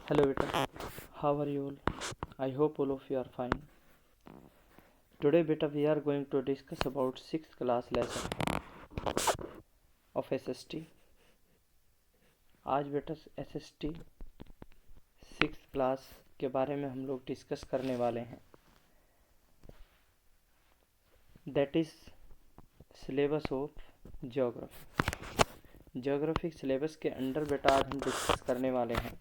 Hello beta, how are you all? I hope all of you are fine. Today beta we are going to discuss about 6th class lesson of SST. आज बेटा SST 6th class के बारे में हम लोग discuss करने वाले हैं, that is syllabus of geography syllabus के अंडर बेटा आज हम डिस्कस करने वाले हैं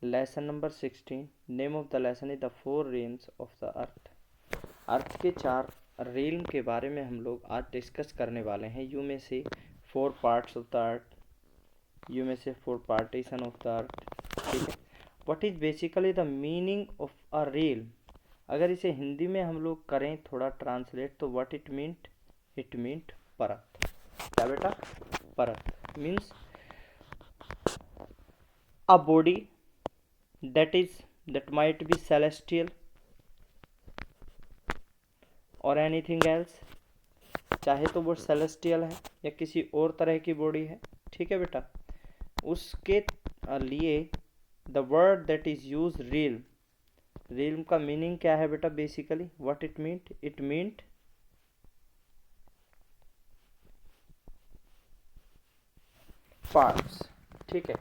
lesson number 16. Name of the lesson is the 4 realms of the earth के 4 realm के बारे में हम लोग आज डिस्कस करने वाले हैं. यू में से 4 parts of the earth, you में से 4 partition ऑफ द अर्थ. ठीक है, what is basically the meaning of a realm. अगर इसे हिंदी में हम लोग करें थोड़ा ट्रांसलेट तो व्हाट इट मीन्ट परत. क्या बेटा? परत means a body that might be celestial or anything else. चाहे तो वो celestial है या किसी और तरह की बॉडी है. ठीक है बेटा, उसके लिए the word that is used realm का मीनिंग क्या है बेटा? Basically what it meant parts. ठीक है,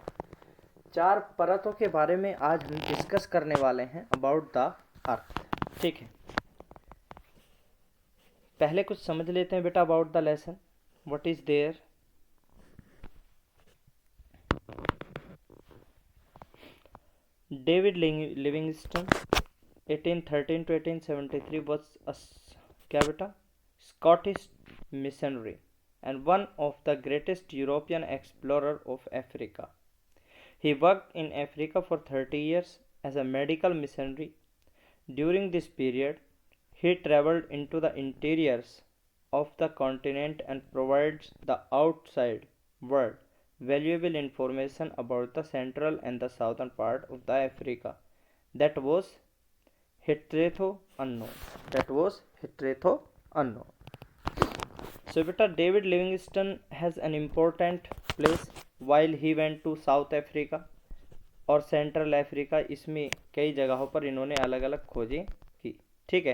4 परतों के बारे में आज हम डिस्कस करने वाले हैं अबाउट द अर्थ. ठीक है, पहले कुछ समझ लेते हैं बेटा about the lesson. What is there? David Livingstone 1813 to 1873 was क्या बेटा? Scottish missionary and one of the greatest European explorer of Africa. He worked in Africa for 30 years as a medical missionary. During this period, he traveled into the interiors of the continent and provides the outside world valuable information about the central and the southern part of the Africa that was hitherto unknown. So beta, David Livingstone has an important place while he went to South Africa और central Africa. इसमें कई जगहों पर इन्होंने अलग अलग खोजें की. ठीक है,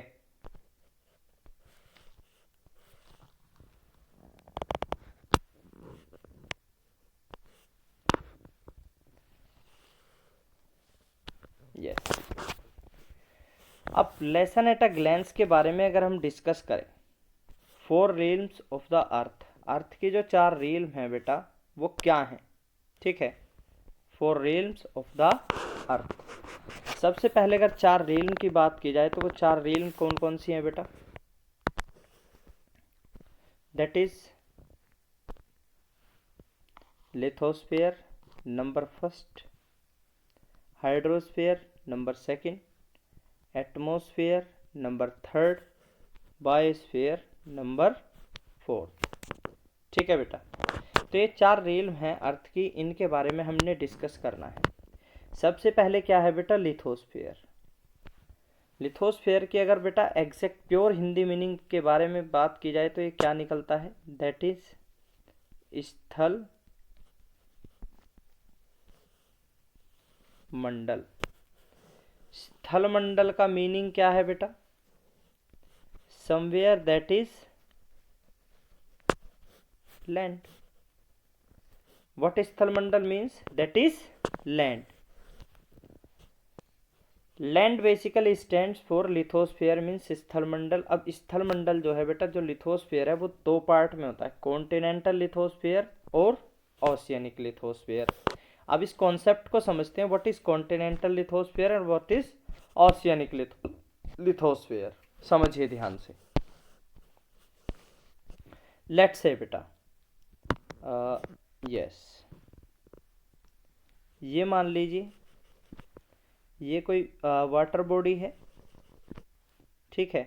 यस. अब लेसन एट अ ग्लैंस के बारे में अगर हम डिस्कस करें, 4 realms ऑफ द अर्थ के जो 4 realm हैं बेटा वो क्या हैं? ठीक है, 4 realms ऑफ द अर्थ. सबसे पहले अगर 4 realm की बात की जाए तो वो 4 realm कौन कौन सी हैं बेटा? That is lithosphere number 1, hydrosphere number 2, atmosphere number 3, biosphere number 4. ठीक है बेटा, तो ये 4 realm हैं अर्थ की, इनके बारे में हमने डिस्कस करना है. सबसे पहले क्या है बेटा? लिथोस्फीयर की अगर बेटा एग्जैक्ट प्योर हिंदी मीनिंग के बारे में बात की जाए तो ये क्या निकलता है? दैट इज स्थल मंडल. स्थल मंडल का मीनिंग क्या है बेटा? Somewhere that is land. What स्थल मंडल means? That is land. Land basically stands for lithosphere means स्थल मंडल. अब स्थल मंडल जो है बेटा, जो लिथोस्फीयर है वो 2 पार्ट में होता है, कॉन्टिनेंटल लिथोस्फीयर और ओशियनिक लिथोस्फीयर. अब इस कॉन्सेप्ट को समझते हैं, what is continental lithosphere and what is oceanic lithosphere. समझिए ध्यान से. लेट्स से बेटा यस, ये मान लीजिए ये कोई वाटर बॉडी है. ठीक है,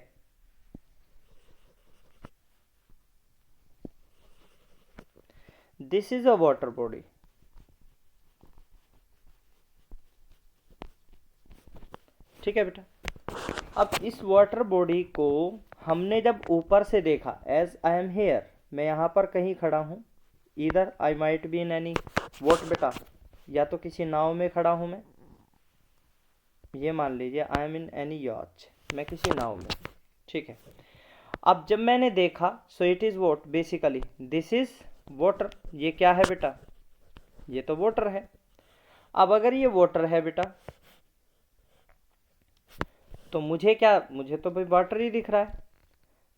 this is a water body. ठीक है बेटा, अब इस वाटर बॉडी को हमने जब ऊपर से देखा, एज आई एम हेयर, मैं यहाँ पर कहीं खड़ा हूँ, इधर I might be in any what बेटा, या तो किसी नाव में खड़ा हूँ मैं, ये मान लीजिए आई एम इन एनी यॉच, मैं किसी नाव में, ठीक है। अब जब मैंने देखा, so it is what, basically this is water, ये क्या है बेटा, ये तो वाटर है। अब अगर ये वाटर है बेटा, तो मुझे क्या, मुझे तो भाई वाटर ही दिख रहा है,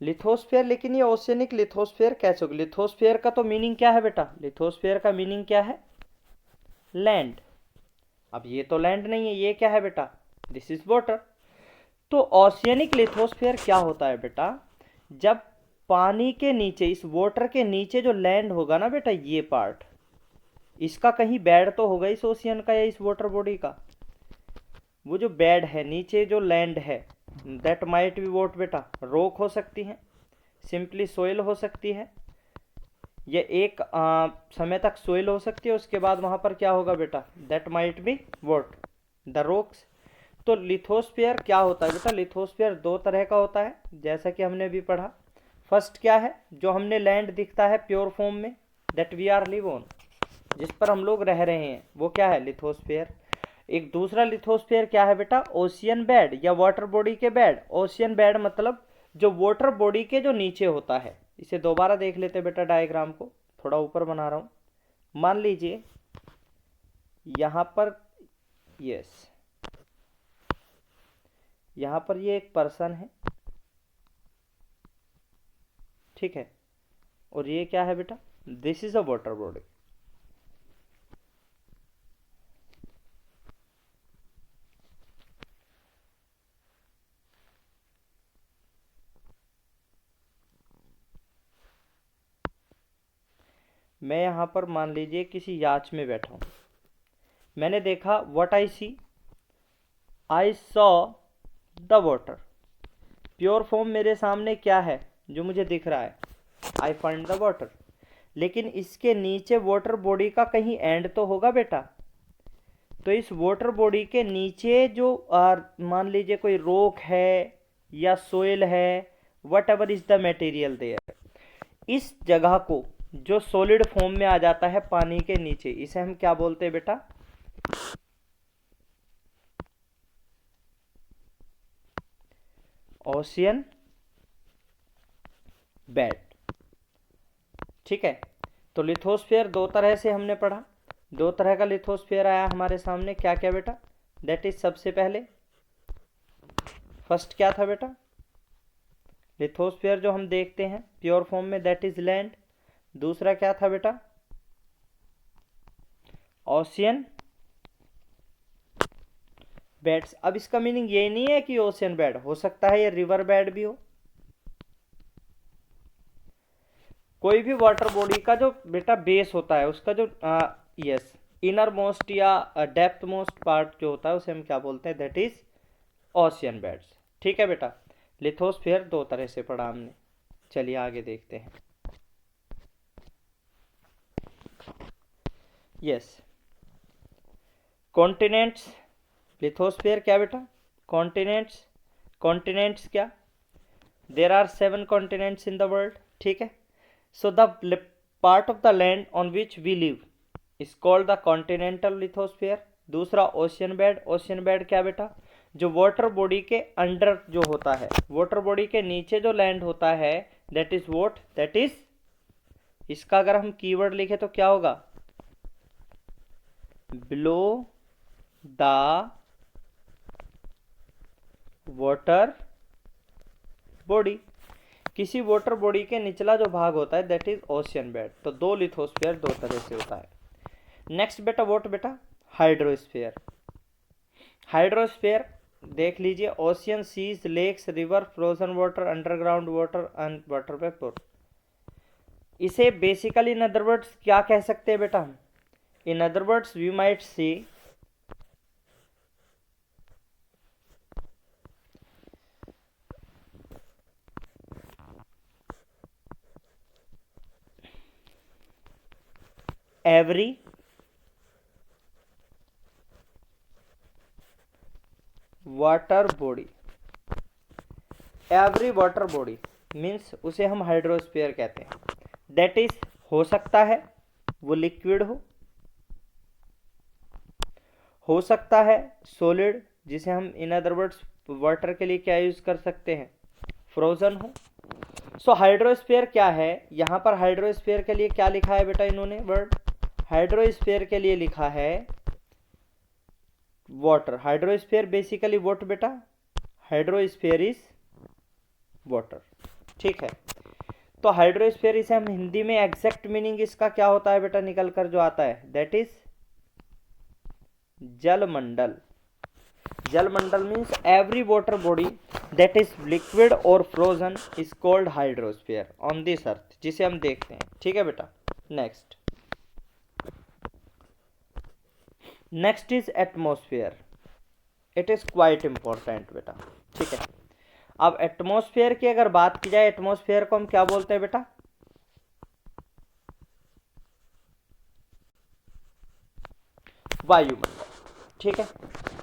लिथोस्फेयर। लेकिन ये ओशियनिक लिथोस्फेयर कैसे होगा, लिथोस्फेयर का तो मीनिंग क्या है बेटा, लिथोस्फेयर का मीनिंग क्या है, लैंड। अब ये तो लैंड नहीं है, ये क्या है बेटा, दिस इज वाटर। तो ओशियनिक लिथोस्फेयर क्या होता है बेटा, जब पानी के नीचे, इस वाटर के नीचे जो लैंड होगा ना बेटा, ये पार्ट, इसका कहीं बेड तो होगा इस ओशियन का या इस वाटर बॉडी का, वो जो बेड है नीचे जो लैंड है, दैट माइट बी वॉट बेटा, रॉक हो सकती है, सिंपली सोइल हो सकती है, ये एक समय तक सोइल हो सकती है, उसके बाद वहां पर क्या होगा बेटा, that might be what, the rocks. तो लिथोस्फेयर क्या होता है बेटा, लिथोस्फेयर दो तरह का होता है, जैसा कि हमने भी पढ़ा। फर्स्ट क्या है, जो हमने लैंड दिखता है प्योर फॉर्म में, that we are live on, जिस पर हम लोग रह रहे हैं, वो क्या है, लिथोस्फेयर। एक दूसरा लिथोस्फेयर क्या है बेटा, ओशियन बेड या वाटर बॉडी के बेड। ओशियन बेड मतलब जो वाटर बॉडी के जो नीचे होता है। इसे दोबारा देख लेते बेटा, डायग्राम को थोड़ा ऊपर बना रहा हूं। मान लीजिए यहां पर, यस, यहां पर ये एक पर्सन है, ठीक है, और ये क्या है बेटा, this is a water body. मैं यहां पर मान लीजिए किसी याच में बैठा हूं, मैंने देखा, what I see, I saw the water. Pure form मेरे सामने क्या है जो मुझे दिख रहा है, आई फाइंड द वाटर। लेकिन इसके नीचे वाटर बॉडी का कहीं एंड तो होगा बेटा। तो इस वाटर बॉडी के नीचे जो मान लीजिए कोई रॉक है या सोइल है, whatever is the material there, इस जगह को जो सॉलिड फॉर्म में आ जाता है पानी के नीचे, इसे हम क्या बोलते हैं बेटा, ओशियन बेड, ठीक है। तो लिथोस्फेयर दो तरह से हमने पढ़ा, दो तरह का लिथोस्फेयर आया हमारे सामने, क्या क्या बेटा, दैट इज, सबसे पहले फर्स्ट क्या था बेटा, लिथोस्फेयर जो हम देखते हैं प्योर फॉर्म में, दैट इज लैंड। दूसरा क्या था बेटा, ओशियन बेड्स। अब इसका मीनिंग ये नहीं है कि ओशियन बेड, हो सकता है ये रिवर बेड भी हो, कोई भी वाटर बॉडी का जो बेटा बेस होता है, उसका जो यस इनर मोस्ट या डेप्थ मोस्ट पार्ट जो होता है, उसे हम क्या बोलते हैं, दैट इज ओशियन बेड्स, ठीक है बेटा। लिथोस्फेयर दो तरह से पढ़ा हमने, चलिए आगे देखते हैं। यस, कॉन्टिनेंट्स, लिथोस्फेयर क्या बेटा, कॉन्टिनेंट्स। कॉन्टिनेंट्स क्या, there are 7 continents in the world, ठीक है। So the part of the land on which we live is called the continental lithosphere. दूसरा ओशियन बेड, ओशियन बेड क्या बेटा, जो वाटर बॉडी के अंडर जो होता है, वाटर बॉडी के नीचे जो लैंड होता है, that is what, that is, इसका अगर हम कीवर्ड लिखे तो क्या होगा, बिलो द वाटर बॉडी। किसी वाटर बॉडी के निचला जो भाग होता है, दैट इज ओशियन बेड। तो दो लिथोस्फेयर दो तरह से होता है। नेक्स्ट बेटा, वॉट बेटा, हाइड्रोस्फेयर। हाइड्रोस्फेयर देख लीजिए, ocean, seas, lakes, river, frozen water, underground water and water vapour. इसे बेसिकली इन अदर वर्ड्स क्या कह सकते हैं बेटा, in other words we might see every water body, every water body means उसे हम हाइड्रोस्फीयर कहते हैं। दैट इज, हो सकता है वो लिक्विड हो सकता है सॉलिड, जिसे हम इन अदर वर्ड्स वाटर के लिए क्या यूज कर सकते हैं, फ्रोजन हो। सो हाइड्रोस्फीयर क्या है, यहाँ पर हाइड्रोस्फीयर के लिए क्या लिखा है बेटा इन्होंने वर्ड, हाइड्रोस्फीयर के लिए लिखा है वाटर। हाइड्रोस्फीयर बेसिकली व्हाट बेटा, हाइड्रोस्फीयर इज वाटर, ठीक है। तो हाइड्रोस्फीयर इसे हम हिंदी में एग्जैक्ट मीनिंग इसका क्या होता है बेटा निकल कर जो आता है, दैट इज जलमंडल। जलमंडल means every water body that is liquid और frozen is called hydrosphere on this earth, जिसे हम देखते हैं, ठीक है बेटा। Next is atmosphere, it is quite important बेटा, ठीक है। अब एटमोस्फियर की अगर बात की जाए, एटमोस्फियर को हम क्या बोलते हैं बेटा, वायुमंडल, ठीक है।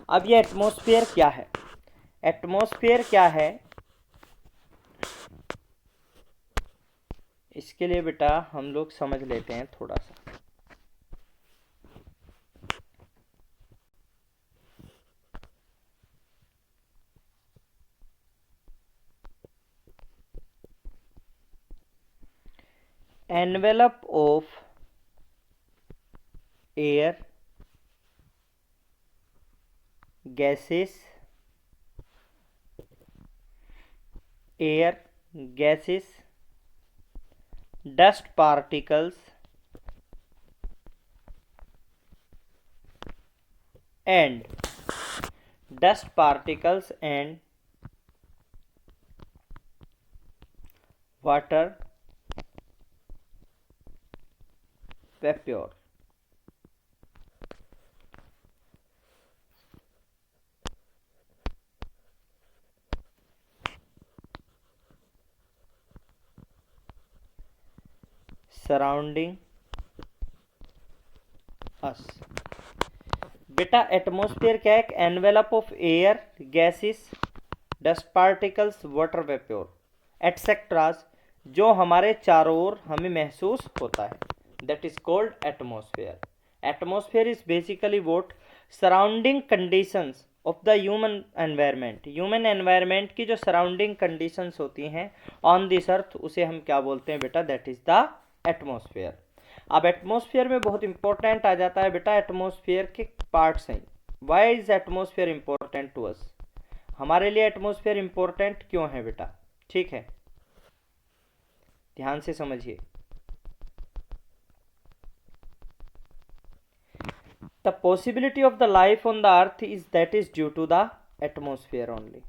अब ये एटमोस्फियर क्या है, एटमोस्फियर क्या है, इसके लिए बेटा हम लोग समझ लेते हैं थोड़ा सा। Envelope of air, gases, air gases, dust particles and water vapor। Surrounding us. बेटा एटमॉस्फेयर क्या है, एक envelope of air, gases, dust particles, water vapour etceteras, जो हमारे चारों ओर हमें महसूस होता है, that is called atmosphere. Atmosphere is basically what, surrounding conditions of the human environment. Human environment की जो सराउंडिंग कंडीशंस होती हैं ऑन दिस अर्थ, उसे हम क्या बोलते हैं बेटा, दैट इज द एटमॉस्फेयर। अब एटमॉस्फेयर में बहुत इंपॉर्टेंट आ जाता है बेटा, एटमॉस्फेयर के पार्ट्स हैं। Why is atmosphere important to us, हमारे लिए एटमॉस्फेयर इंपॉर्टेंट क्यों है बेटा, ठीक है, ध्यान से समझिए। The possibility of the life on the earth is that is due to the atmosphere only.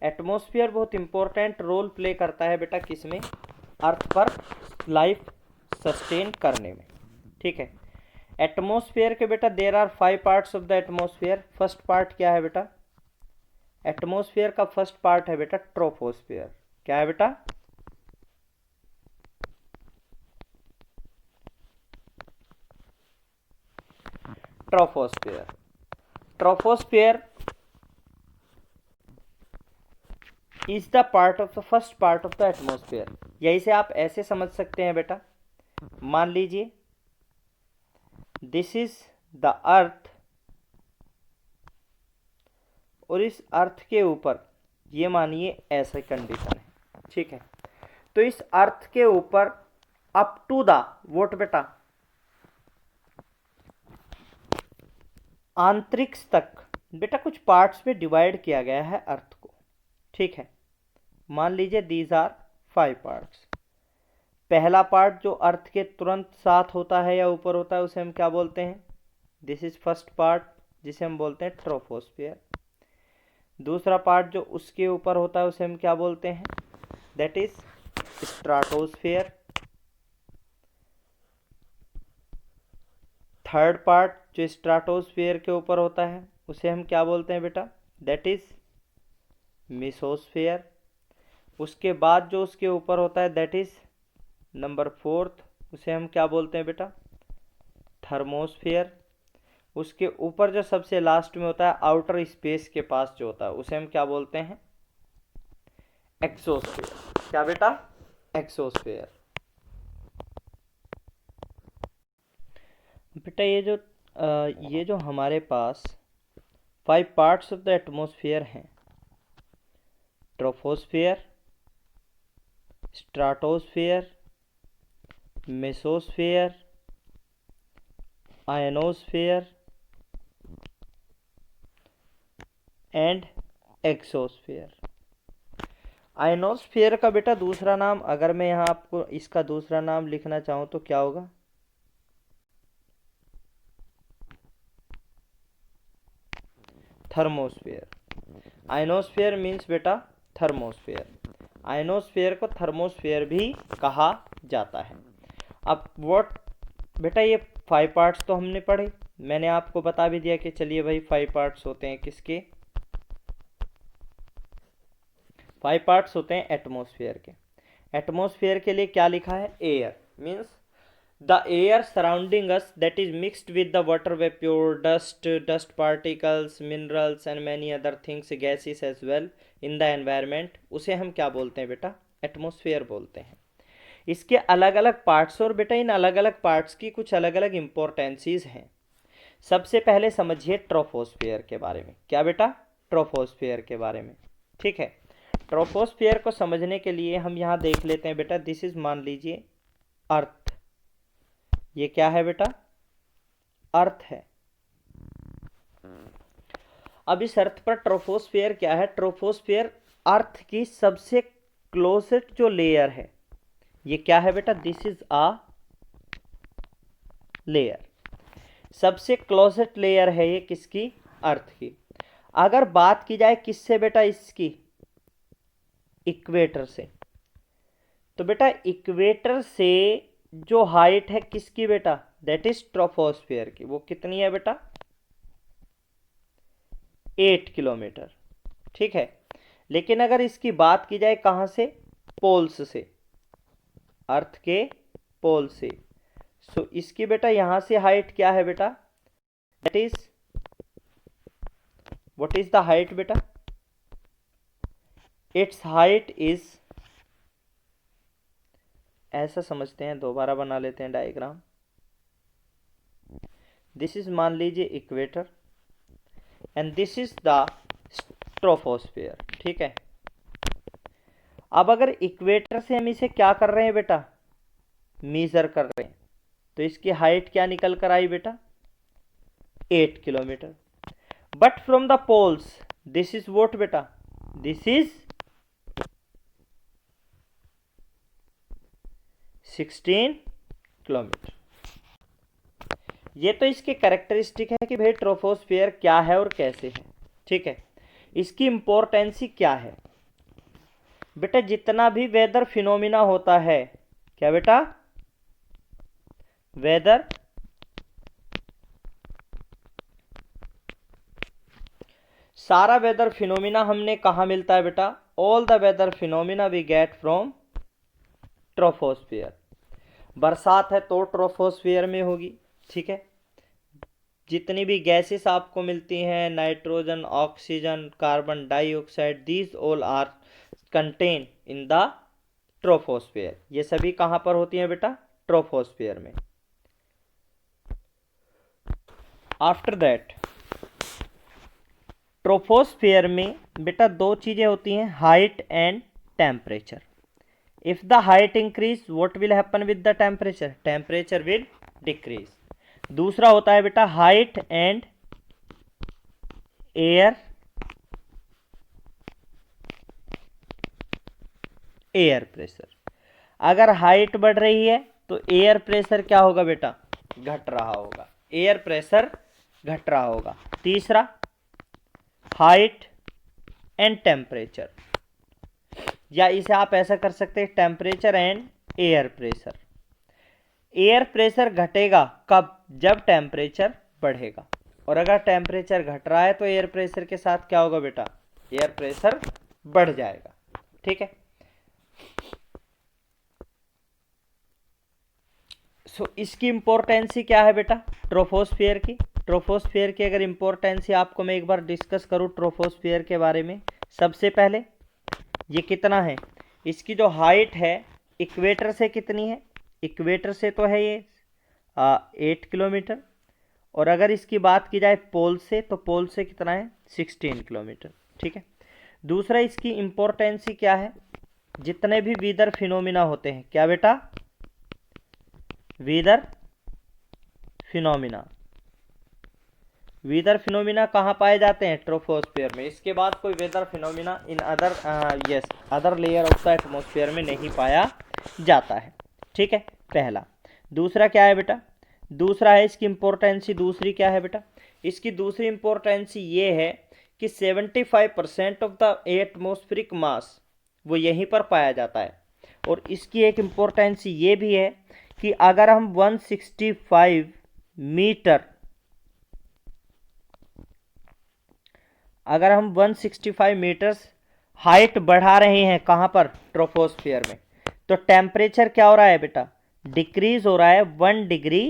Atmosphere बहुत इंपॉर्टेंट रोल प्ले करता है बेटा किसमें, अर्थ पर लाइफ सस्टेन करने में, ठीक है। एटमॉस्फेयर के बेटा there are 5 parts of the atmosphere. First part क्या है बेटा, एटमॉस्फेयर का फर्स्ट पार्ट है बेटा ट्रोपोस्फेयर। क्या है बेटा, troposphere. Troposphere is the part of the first part of the atmosphere. यही से आप ऐसे समझ सकते हैं बेटा, मान लीजिए दिस इज द अर्थ, और इस अर्थ के ऊपर ये मानिए ऐसा कंडीशन है, ठीक है। तो इस अर्थ के ऊपर अप टू द वोट बेटा, आंतरिक्ष तक बेटा कुछ पार्ट्स में डिवाइड किया गया है अर्थ को, ठीक है। मान लीजिए दीज आर 5 पार्ट्स। पहला पार्ट जो अर्थ के तुरंत साथ होता है या ऊपर होता है, उसे हम क्या बोलते हैं, दिस इज फर्स्ट पार्ट, जिसे हम बोलते हैं ट्रोपोस्फियर। दूसरा पार्ट जो उसके ऊपर होता है, उसे हम क्या बोलते हैं, that is stratosphere. Third part जो स्ट्राटोस्फियर के ऊपर होता है, उसे हम क्या बोलते हैं बेटा, दैट इज मेसोस्फियर। उसके बाद जो उसके ऊपर होता है, दैट इज नंबर 4th, उसे हम क्या बोलते हैं बेटा, थर्मोस्फियर। उसके ऊपर जो सबसे लास्ट में होता है, आउटर स्पेस के पास जो होता है, उसे हम क्या बोलते हैं, एक्सोस्फियर। क्या बेटा, एक्सोस्फियर। बेटा ये जो हमारे पास 5 पार्ट्स ऑफ द एटमॉस्फेयर हैं, troposphere, stratosphere, mesosphere, ionosphere and exosphere. Ionosphere का बेटा दूसरा नाम, अगर मैं यहाँ आपको इसका दूसरा नाम लिखना चाहूँ तो क्या होगा? थर्मोस्फेयर। आयनोस्फेयर मीन्स बेटा थर्मोस्फेयर। आयनोस्फेयर को थर्मोस्फेयर भी कहा जाता है। अब व्हाट बेटा, ये 5 पार्ट्स तो हमने पढ़े, मैंने आपको बता भी दिया कि चलिए भाई 5 पार्ट्स होते हैं किसके? 5 पार्ट्स होते हैं एटमॉस्फेयर के। एटमॉस्फेयर के लिए क्या लिखा है? Air means the air surrounding us that is mixed with the water vapor, dust particles, minerals and many other things, gases as well in the environment, उसे हम क्या बोलते हैं बेटा? एटमॉस्फेयर बोलते हैं। इसके अलग अलग पार्ट्स, और बेटा इन अलग अलग पार्ट्स की कुछ अलग अलग इंपॉर्टेंसीज हैं। सबसे पहले समझिए ट्रोपोस्फेयर के बारे में। क्या बेटा? ट्रोपोस्फेयर के बारे में। ठीक है, ट्रोपोस्फेयर को समझने के लिए हम यहाँ देख लेते हैं बेटा, दिस इज, मान लीजिए अर्थ। ये क्या है बेटा? अर्थ है। अब इस अर्थ पर ट्रोपोस्फेयर क्या है? ट्रोपोस्फेयर अर्थ की सबसे क्लोजेस्ट जो लेयर है, ये क्या है बेटा? This is a layer. सबसे क्लोजेस्ट लेयर है ये किसकी? अर्थ की। अगर बात की जाए किससे बेटा? इसकी इक्वेटर से। तो बेटा इक्वेटर से जो हाइट है किसकी बेटा? दैट इज ट्रोपोस्फेयर की। वो कितनी है बेटा? 8 किलोमीटर। ठीक है, लेकिन अगर इसकी बात की जाए कहां से? पोल्स से, अर्थ के पोल से। सो इसकी बेटा यहां से हाइट क्या है बेटा? That is, what is the height बेटा? इट्स हाइट इज, ऐसा समझते हैं, दोबारा बना लेते हैं डायग्राम। दिस इज, मान लीजिए equator, and this is the troposphere. ठीक है, अब अगर इक्वेटर से हम इसे क्या कर रहे हैं बेटा? मीजर कर रहे हैं, तो इसकी हाइट क्या निकल कर आई बेटा? 8 kilometre. But from the poles this is what बेटा? This is 16 kilometre. ये तो इसके कैरेक्टरिस्टिक है कि भाई ट्रोपोस्फेयर क्या है और कैसे है। ठीक है, इसकी इंपॉर्टेंसी क्या है बेटा? जितना भी वेदर फिनोमिना होता है, क्या बेटा? वेदर, सारा वेदर फिनोमिना हमने कहा मिलता है बेटा? All the weather phenomena we get from troposphere. बरसात है तो ट्रोपोस्फेयर में होगी। ठीक है, जितनी भी गैसेस आपको मिलती हैं, nitrogen, oxygen, carbon dioxide, these all are contain in the troposphere. ये सभी कहां पर होती हैं बेटा? ट्रोपोस्फेयर में। आफ्टर दैट ट्रोपोस्फेयर में बेटा दो चीजें होती हैं, height and temperature. If the height increase, what will happen with the temperature? Temperature will decrease. दूसरा होता है बेटा हाइट एंड एयर प्रेशर। अगर हाइट बढ़ रही है तो एयर प्रेशर क्या होगा बेटा? घट रहा होगा। एयर प्रेशर घट रहा होगा। तीसरा हाइट एंड टेम्परेचर, या इसे आप ऐसा कर सकते हैं, temperature and air pressure. Air pressure घटेगा कब? जब टेम्परेचर बढ़ेगा। और अगर टेम्परेचर घट रहा है तो एयर प्रेशर के साथ क्या होगा बेटा? एयर प्रेशर बढ़ जाएगा। ठीक है, सो इसकी इंपॉर्टेंसी क्या है बेटा ट्रोपोस्फेयर की? ट्रोपोस्फेयर की अगर इंपॉर्टेंसी आपको मैं एक बार डिस्कस करूं ट्रोपोस्फेयर के बारे में, सबसे पहले ये कितना है? इसकी जो हाइट है इक्वेटर से कितनी है? इक्वेटर से तो है ये 8 किलोमीटर, और अगर इसकी बात की जाए पोल से, तो पोल से कितना है 16 किलोमीटर। ठीक है। दूसरा इसकी इम्पोर्टेंसी क्या है, जितने भी वेदर फिनोमिना होते हैं, क्या बेटा, वेदर फिनोमिना, वेदर फिनोमिना कहाँ पाए जाते हैं, ट्रोपोस्फियर में। इसके बाद कोई weather phenomena in other other layer of the atmosphere में नहीं पाया जाता है। ठीक है, पहला। दूसरा क्या है बेटा, दूसरा है इसकी इम्पोर्टेंसी, दूसरी क्या है बेटा, इसकी दूसरी इम्पोर्टेंसी ये है कि 75% ऑफ द एटमोस्फेरिक मास वो यहीं पर पाया जाता है। और इसकी एक इम्पोर्टेंसी ये भी है कि अगर हम 165 मीटर, अगर हम 165 मीटर्स हाइट बढ़ा रहे हैं कहाँ पर, ट्रोपोस्फियर में, तो टेम्परेचर क्या हो रहा है बेटा, डिक्रीज हो रहा है 1 डिग्री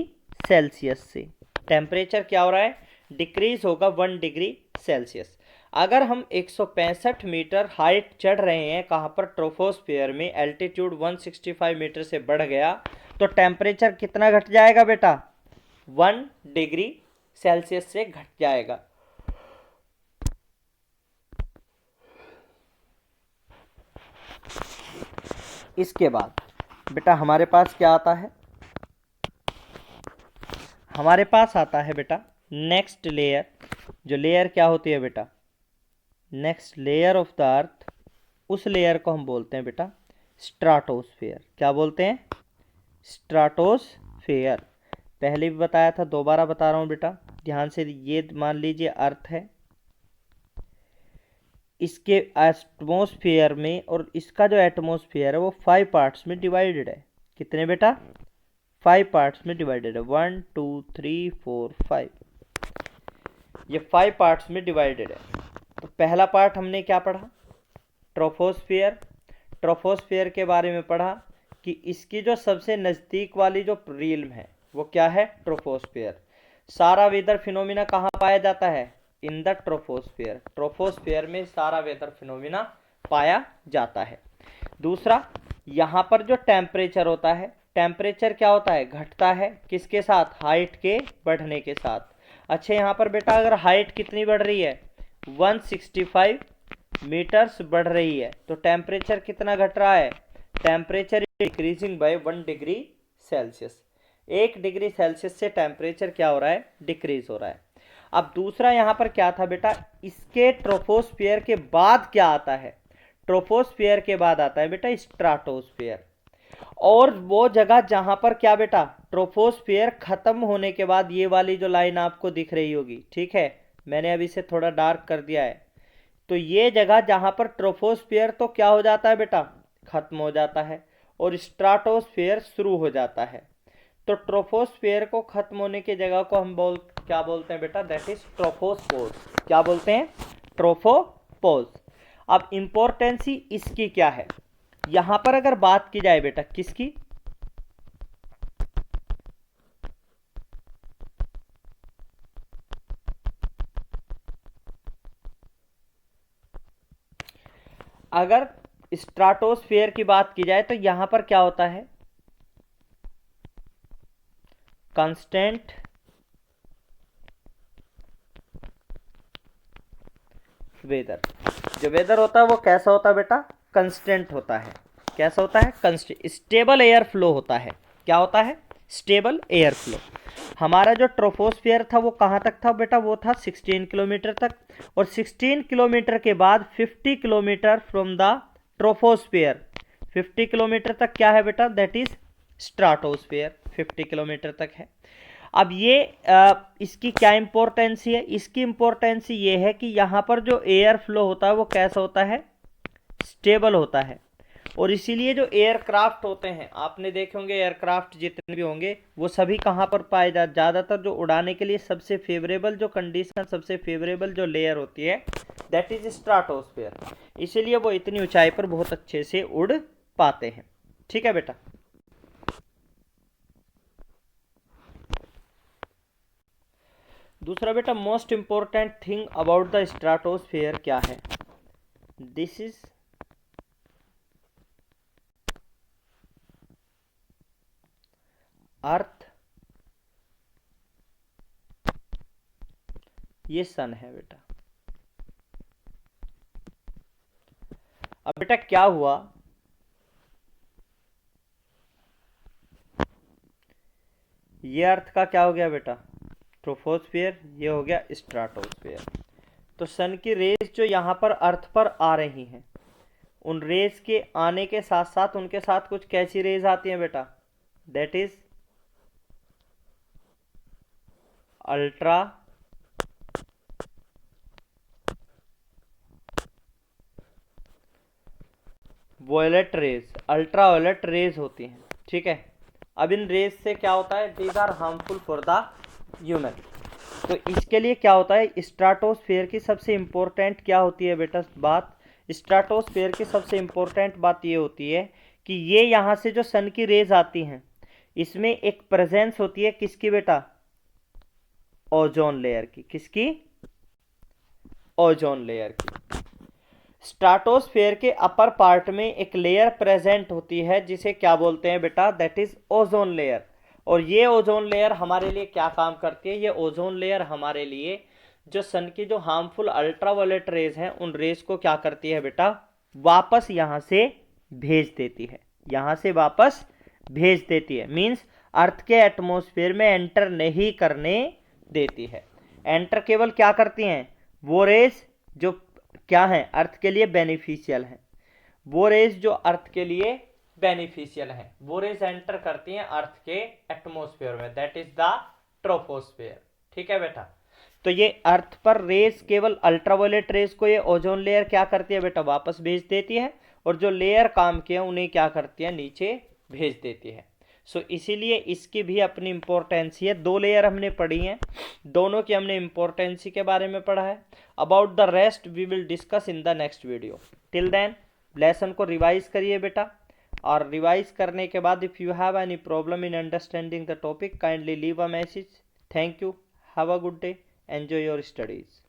सेल्सियस से। टेम्परेचर क्या हो रहा है, डिक्रीज होगा 1 डिग्री सेल्सियस। अगर हम 165 मीटर हाइट चढ़ रहे हैं कहाँ पर, ट्रोपोस्फियर में, एल्टीट्यूड 165 मीटर से बढ़ गया, तो टेम्परेचर कितना घट जाएगा बेटा, 1 डिग्री सेल्सियस से घट जाएगा। इसके बाद बेटा हमारे पास क्या आता है, हमारे पास आता है बेटा नेक्स्ट लेयर। जो लेयर क्या होती है बेटा, next layer of the earth, उस लेयर को हम बोलते हैं बेटा स्ट्राटोस्फेयर। क्या बोलते हैं, स्ट्राटोस्फेयर। पहले भी बताया था, दोबारा बता रहा हूं बेटा, ध्यान से। ये मान लीजिए अर्थ है, इसके एटमोस्फेयर में, और इसका जो एटमोस्फेयर है वो 5 पार्ट्स में डिवाइडेड है। कितने बेटा, 5 पार्ट्स में डिवाइडेड है, 1 2 3 4 5, ये 5 पार्ट्स में डिवाइडेड है। तो पहला पार्ट हमने क्या पढ़ा, ट्रोपोस्फियर। ट्रोपोस्फियर के बारे में पढ़ा कि इसकी जो सबसे नज़दीक वाली जो रिल्म है वो क्या है, ट्रोपोस्फियर। सारा वेदर फिनोमिना कहाँ पाया जाता है, इन द ट्रोपोस्फियर। ट्रोपोस्फियर में सारा वेदर फिनोमिना पाया जाता है। दूसरा, यहाँ पर जो टेम्परेचर होता है, टेम्परेचर क्या होता है, घटता है किसके साथ, हाइट के बढ़ने के साथ। अच्छा, यहाँ पर बेटा अगर हाइट कितनी बढ़ रही है, 165 मीटर्स बढ़ रही है, तो टेम्परेचर कितना घट रहा है, temperature decreasing by 1 degree Celsius. 1 degree Celsius से टेम्परेचर क्या हो रहा है, डिक्रीज हो रहा है। अब दूसरा यहाँ पर क्या था बेटा, इसके ट्रोपोस्फियर के बाद क्या आता है, ट्रोपोस्फियर के बाद आता है बेटा स्ट्राटोस्फियर। और वो जगह जहां पर क्या बेटा, ट्रोपोस्फियर खत्म होने के बाद, ये वाली जो लाइन आपको दिख रही होगी, ठीक है, मैंने अभी इसे थोड़ा डार्क कर दिया है, तो ये जगह जहां पर ट्रोपोस्फियर तो क्या हो जाता है बेटा, खत्म हो जाता है, और स्ट्राटोस्फियर शुरू हो जाता है। तो ट्रोपोस्फियर को खत्म होने की जगह को हम क्या बोलते हैं बेटा, दैट इज ट्रोपोस्पोज। क्या बोलते हैं, ट्रोपोपोज। अब इंपॉर्टेंसी इसकी क्या है, यहां पर अगर बात की जाए बेटा किसकी, अगर स्ट्राटोस्फियर की बात की जाए तो यहां पर क्या होता है, कांस्टेंट वेदर। जो वेदर होता है वो कैसा होता है बेटा, कंस्टेंट होता है। कैसा होता है, कंस्टेंट, स्टेबल एयर फ्लो होता है। क्या होता है, स्टेबल एयर फ्लो। हमारा जो ट्रोपोस्फियर था वो कहाँ तक था बेटा, वो था 16 किलोमीटर तक, और 16 किलोमीटर के बाद 50 kilometre from the troposphere, 50 kilometre तक क्या है बेटा, दैट इज स्ट्राटोस्फियर, 50 किलोमीटर तक है। अब ये इसकी क्या इंपॉर्टेंसी है, इसकी इंपॉर्टेंसी ये है कि यहाँ पर जो एयर फ्लो होता है वो कैसा होता है, स्टेबल होता है। और इसीलिए जो एयरक्राफ्ट होते हैं, आपने देखे होंगे एयरक्राफ्ट जितने भी होंगे वो सभी कहाँ पर पाए ज़्यादातर जो उड़ाने के लिए सबसे फेवरेबल जो कंडीशन, सबसे फेवरेबल जो लेयर होती है, दैट इज स्ट्राटोस्फियर। इसीलिए वो इतनी ऊंचाई पर बहुत अच्छे से उड़ पाते हैं। ठीक है बेटा। दूसरा बेटा, most important thing about the stratosphere क्या है, दिस इज अर्थ ये सन है बेटा। अब बेटा क्या हुआ, ये अर्थ का क्या हो गया बेटा, ट्रोपोस्फियर, ये हो गया स्ट्राटोस्फियर। तो सन की रेज जो यहाँ पर अर्थ पर आ रही हैं, उन रेज के आने के साथ साथ उनके साथ कुछ कैसी रेज आती हैं बेटा, that is ultraviolet rays, ultraviolet rays होती हैं, ठीक है। अब इन रेज से क्या होता है, these are harmful for the human. तो इसके लिए क्या होता है, स्ट्राटोस्फेयर की सबसे इंपॉर्टेंट क्या होती है बेटा बात, स्ट्राटोस्फेयर की सबसे इंपॉर्टेंट बात ये होती है कि ये यहाँ से जो सन की रेज आती हैं, इसमें एक प्रेजेंस होती है किसकी बेटा, ओजोन लेयर की। किसकी, ओजोन लेयर की। स्ट्राटोस्फेयर के अपर पार्ट में एक लेयर प्रेजेंट होती है जिसे क्या बोलते हैं बेटा, दैट इज ओजोन लेयर। और ये ओजोन लेयर हमारे लिए क्या काम करती है, ये ओजोन लेयर हमारे लिए जो सन की जो हार्मफुल अल्ट्रावायलेट रेज हैं, उन रेज को क्या करती है बेटा, वापस यहां से भेज देती है, यहां से वापस भेज देती है। मींस अर्थ के एटमॉस्फेयर में एंटर नहीं करने देती है। एंटर केवल क्या करती हैं, वो रेज जो क्या है, अर्थ के लिए बेनिफिशियल है, वो रेज जो अर्थ के लिए बेनिफिशियल है, वो रेज एंटर करती हैं अर्थ के एटमॉस्फेयर में, दैट इज द ट्रोपोस्फेयर। ठीक है बेटा। तो ये अर्थ पर रेज, केवल अल्ट्रावायलेट रेज को ये ओजोन लेयर क्या करती है बेटा, वापस भेज देती है, और जो लेयर काम के हैं उन्हें क्या करती है, नीचे भेज देती है। सो इसीलिए इसकी भी अपनी इंपॉर्टेंसी है। दो लेयर हमने पढ़ी हैं, दोनों की हमने इंपॉर्टेंसी के बारे में पढ़ा है। About the rest we will discuss in the next video. Till then lesson को रिवाइज करिए बेटा, और रिवाइज करने के बाद if you have any problem in understanding the topic kindly leave a message. Thank you, have a good day, enjoy your studies.